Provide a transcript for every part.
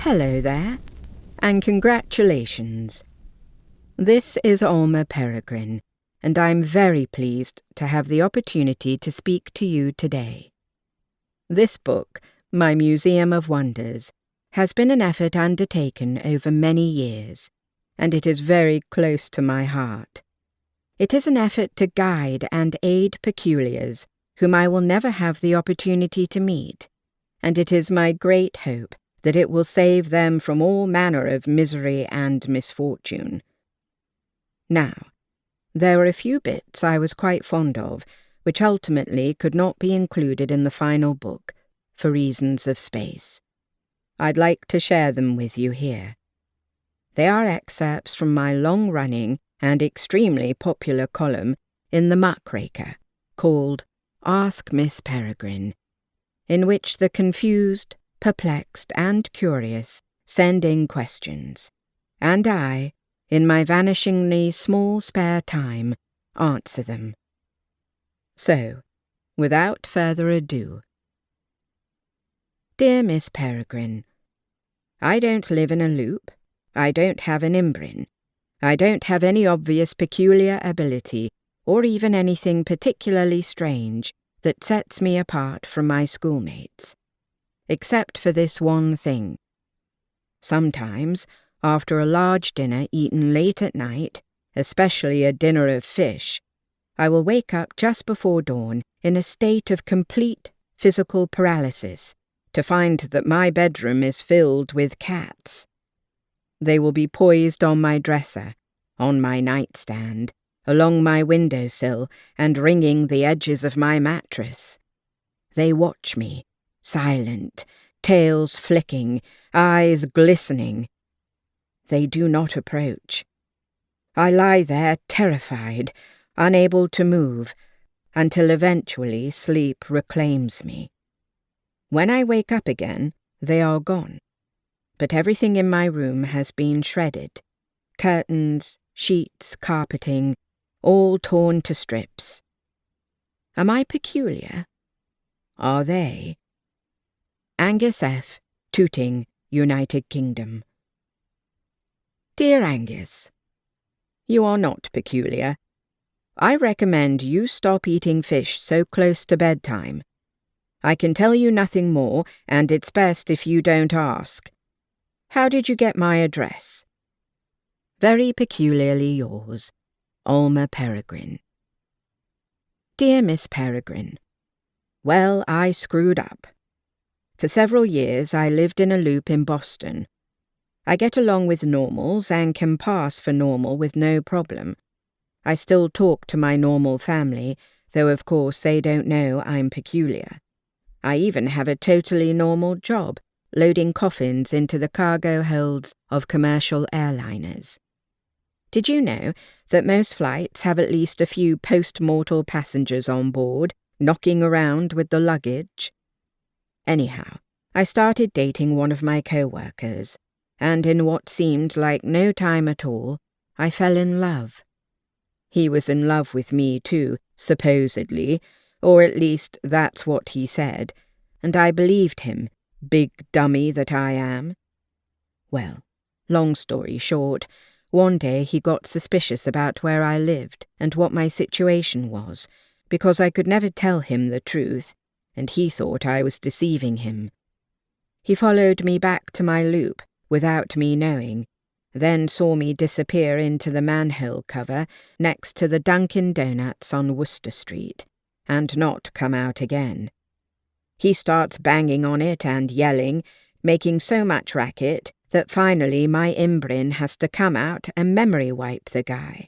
Hello there, and congratulations. This is Aimie Peregrine, and I'm very pleased to have the opportunity to speak to you today. This book, My Museum of Wonders, has been an effort undertaken over many years, and it is very close to my heart. It is an effort to guide and aid peculiars whom I will never have the opportunity to meet, and it is my great hope that it will save them from all manner of misery and misfortune. Now, there were a few bits I was quite fond of, which ultimately could not be included in the final book, for reasons of space. I'd like to share them with you here. They are excerpts from my long-running and extremely popular column in the Muckraker, called Ask Miss Peregrine, in which the confused, perplexed, and curious send in questions, and I, in my vanishingly small spare time, answer them. So, without further ado. Dear Miss Peregrine, I don't live in a loop, I don't have an imbrin, I don't have any obvious peculiar ability, or even anything particularly strange that sets me apart from my schoolmates, except for this one thing. Sometimes, after a large dinner eaten late at night, especially a dinner of fish, I will wake up just before dawn in a state of complete physical paralysis to find that my bedroom is filled with cats. They will be poised on my dresser, on my nightstand, along my windowsill, and wringing the edges of my mattress. They watch me, silent, tails flicking, eyes glistening. They do not approach. I lie there terrified, unable to move, until eventually sleep reclaims me. When I wake up again, they are gone, but everything in my room has been shredded. Curtains, sheets, carpeting, all torn to strips. Am I peculiar? Are they? Angus F., Tooting, United Kingdom. Dear Angus, you are not peculiar. I recommend you stop eating fish so close to bedtime. I can tell you nothing more, and it's best if you don't ask. How did you get my address? Very peculiarly yours, Aimie Peregrine. Dear Miss Peregrine, well, I screwed up. For several years I lived in a loop in Boston. I get along with normals and can pass for normal with no problem. I still talk to my normal family, though of course they don't know I'm peculiar. I even have a totally normal job, loading coffins into the cargo holds of commercial airliners. Did you know that most flights have at least a few post-mortal passengers on board, knocking around with the luggage? Anyhow, I started dating one of my co-workers, and in what seemed like no time at all, I fell in love. He was in love with me too, supposedly, or at least that's what he said, and I believed him, big dummy that I am. Well, long story short, one day he got suspicious about where I lived and what my situation was, because I could never tell him the truth, and he thought I was deceiving him. He followed me back to my loop, without me knowing, then saw me disappear into the manhole cover next to the Dunkin' Donuts on Worcester Street, and not come out again. He starts banging on it and yelling, making so much racket that finally my imbrin has to come out and memory wipe the guy.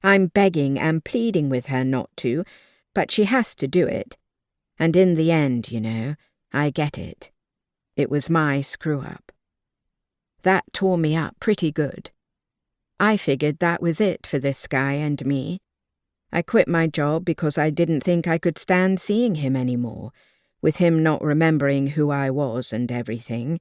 I'm begging and pleading with her not to, but she has to do it. And in the end, you know, I get it. It was my screw-up. That tore me up pretty good. I figured that was it for this guy and me. I quit my job because I didn't think I could stand seeing him anymore, with him not remembering who I was and everything.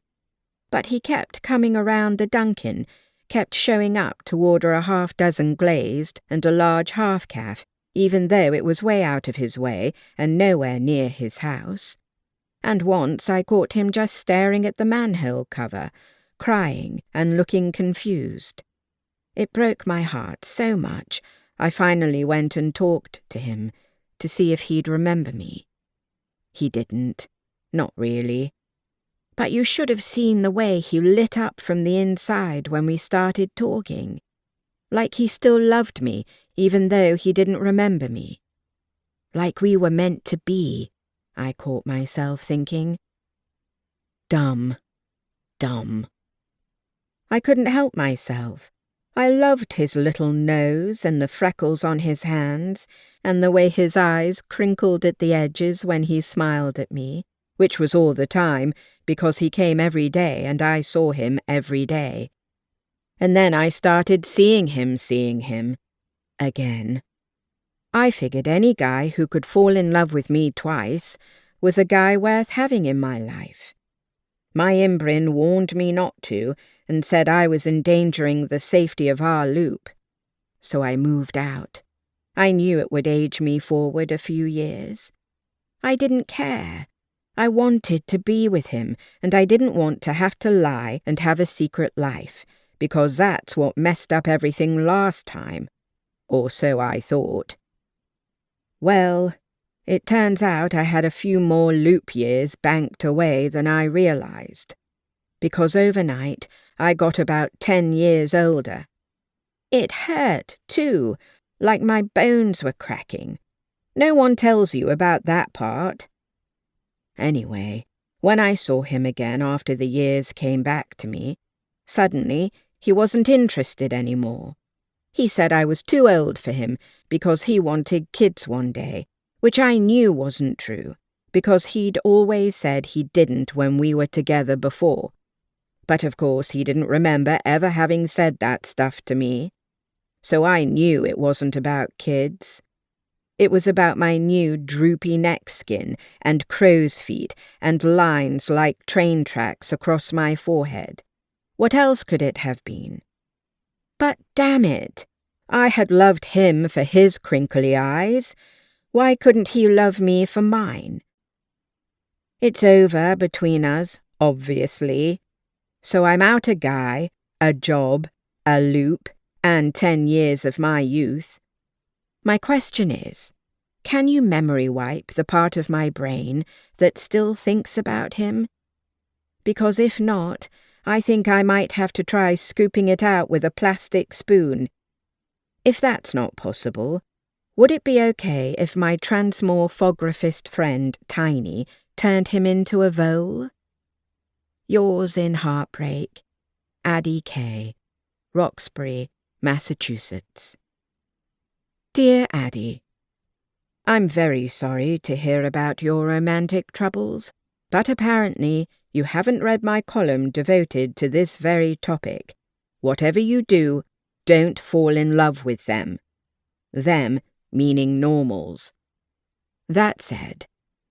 But he kept coming around the Dunkin', kept showing up to order a half-dozen glazed and a large half-calf, even though it was way out of his way and nowhere near his house. And once I caught him just staring at the manhole cover, crying and looking confused. It broke my heart so much, I finally went and talked to him to see if he'd remember me. He didn't, not really. But you should have seen the way he lit up from the inside when we started talking. Like he still loved me, even though he didn't remember me. Like we were meant to be, I caught myself thinking. Dumb. I couldn't help myself. I loved his little nose and the freckles on his hands, and the way his eyes crinkled at the edges when he smiled at me, which was all the time, because he came every day and I saw him every day. And then I started seeing him, again. I figured any guy who could fall in love with me twice was a guy worth having in my life. My Imbrin warned me not to and said I was endangering the safety of our loop. So I moved out. I knew it would age me forward a few years. I didn't care. I wanted to be with him, and I didn't want to have to lie and have a secret life, because that's what messed up everything last time. Or so I thought. Well, it turns out I had a few more loop years banked away than I realized, because overnight I got about 10 years older. It hurt, too, like my bones were cracking. No one tells you about that part. Anyway, when I saw him again after the years came back to me, suddenly he wasn't interested anymore. He said I was too old for him because he wanted kids one day, which I knew wasn't true, because he'd always said he didn't when we were together before. But of course he didn't remember ever having said that stuff to me. So I knew it wasn't about kids. It was about my new droopy neck skin and crow's feet and lines like train tracks across my forehead. What else could it have been? But damn it, I had loved him for his crinkly eyes. Why couldn't he love me for mine? It's over between us, obviously. So I'm out a guy, a job, a loop, and 10 years of my youth. My question is, can you memory wipe the part of my brain that still thinks about him? Because if not, I think I might have to try scooping it out with a plastic spoon. If that's not possible, would it be okay if my transmorphographist friend, Tiny, turned him into a vole? Yours in Heartbreak, Addie K., Roxbury, Massachusetts. Dear Addie, I'm very sorry to hear about your romantic troubles, but apparently you haven't read my column devoted to this very topic. Whatever you do, don't fall in love with them. Them meaning normals. That said,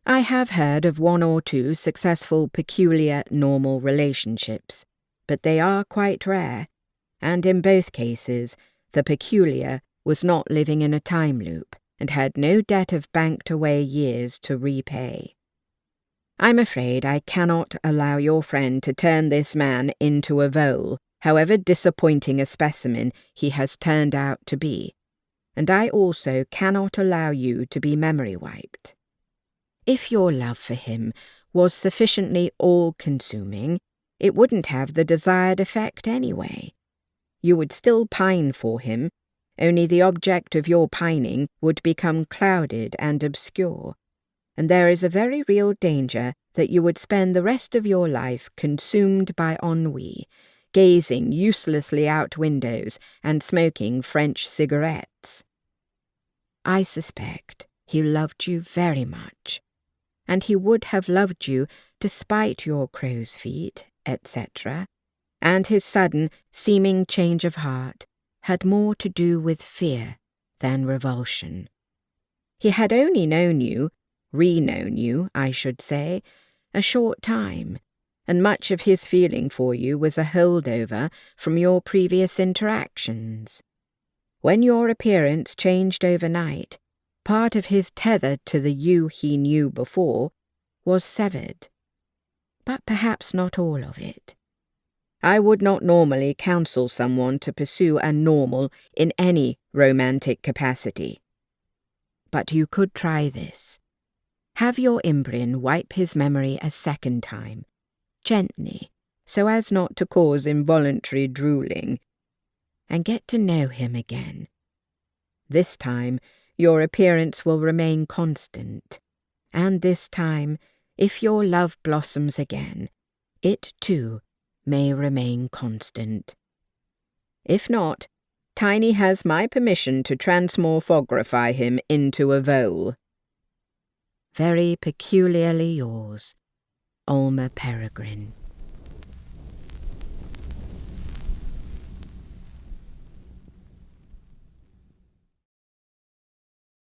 I have heard of 1 or 2 successful peculiar normal relationships, but they are quite rare, and in both cases, the peculiar was not living in a time loop and had no debt of banked away years to repay. I'm afraid I cannot allow your friend to turn this man into a vole, however disappointing a specimen he has turned out to be, and I also cannot allow you to be memory wiped. If your love for him was sufficiently all-consuming, it wouldn't have the desired effect anyway. You would still pine for him, only the object of your pining would become clouded and obscure, and there is a very real danger that you would spend the rest of your life consumed by ennui, gazing uselessly out windows and smoking French cigarettes. I suspect he loved you very much, and he would have loved you despite your crow's feet, etc., and his sudden, seeming change of heart had more to do with fear than revulsion. He had only known you, re-known you, I should say, a short time, and much of his feeling for you was a holdover from your previous interactions. When your appearance changed overnight, part of his tether to the you he knew before was severed. But perhaps not all of it. I would not normally counsel someone to pursue a normal in any romantic capacity. But you could try this. Have your Imbrian wipe his memory a second time, gently, so as not to cause involuntary drooling, and get to know him again. This time, your appearance will remain constant, and this time, if your love blossoms again, it too may remain constant. If not, Tiny has my permission to transmorphography him into a vole. Very peculiarly yours, Aimie Peregrine.